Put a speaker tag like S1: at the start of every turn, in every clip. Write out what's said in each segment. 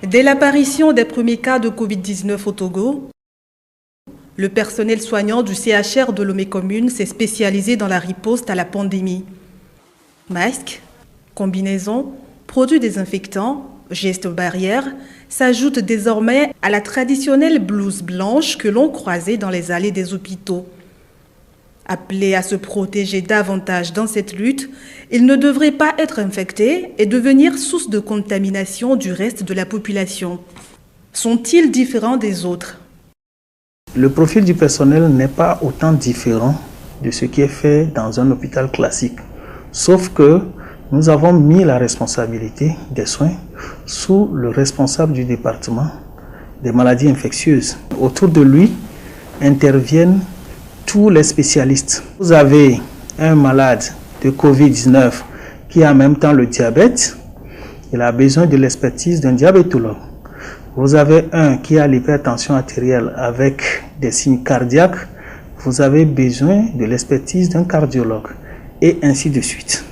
S1: Dès l'apparition des premiers cas de Covid-19 au Togo, le personnel soignant du CHR de Lomé Commune s'est spécialisé dans la riposte à la pandémie. Masques, combinaisons, produits désinfectants, gestes barrières s'ajoutent désormais à la traditionnelle blouse blanche que l'on croisait dans les allées des hôpitaux. Appelés à se protéger davantage dans cette lutte, ils ne devraient pas être infectés et devenir source de contamination du reste de la population. Sont-ils différents des autres ?
S2: Le profil du personnel n'est pas autant différent de ce qui est fait dans un hôpital classique, sauf que nous avons mis la responsabilité des soins sous le responsable du département des maladies infectieuses. Autour de lui interviennent tous les spécialistes. Vous avez un malade de Covid-19 qui a en même temps le diabète, il a besoin de l'expertise d'un diabétologue. Vous avez un qui a l'hypertension artérielle avec des signes cardiaques, vous avez besoin de l'expertise d'un cardiologue, et ainsi de suite.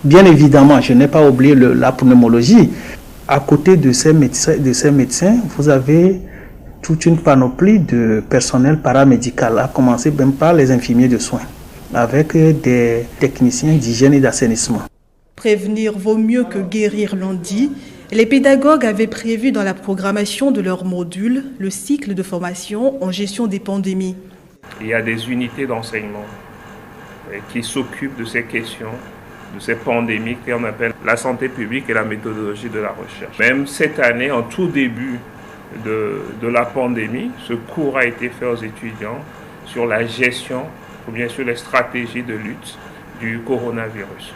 S2: Bien évidemment, je n'ai pas oublié la pneumologie. À côté de ces médecins, vous avez toute une panoplie de personnel paramédical, à commencer même par les infirmiers de soins, avec des techniciens d'hygiène et d'assainissement.
S1: Prévenir vaut mieux que guérir, l'on dit. Les pédagogues avaient prévu dans la programmation de leur module le cycle de formation en gestion des pandémies.
S3: Il y a des unités d'enseignement qui s'occupent de ces questions, de ces pandémies qu'on appelle la santé publique et la méthodologie de la recherche. Même cette année, en tout début de la pandémie, ce cours a été fait aux étudiants sur la gestion ou bien sur les stratégies de lutte du coronavirus.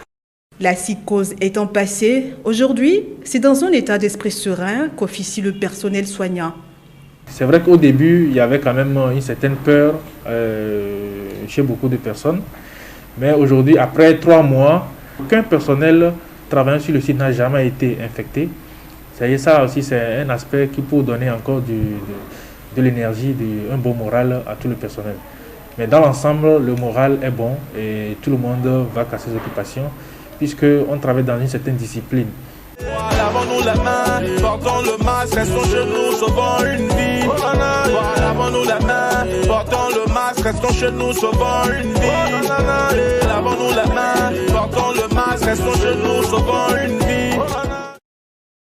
S1: La psychose étant passée, aujourd'hui, c'est dans un état d'esprit serein qu'officie le personnel soignant.
S4: C'est vrai qu'au début, il y avait quand même une certaine peur chez beaucoup de personnes. Mais aujourd'hui, après 3 mois, aucun personnel travaillant sur le site n'a jamais été infecté. Ça aussi, c'est un aspect qui peut donner encore de l'énergie, un bon moral à tout le personnel. Mais dans l'ensemble, le moral est bon et tout le monde va à ses occupations, puisqu'on travaille dans une certaine discipline.
S5: Lavons-nous les mains, portons le masque, restons chez nous, sauvons une vie. Lavons-nous les mains, portons le masque, restons chez nous, sauvons une vie. Lavons-nous les mains, portons le masque, restons chez nous, sauvons une vie.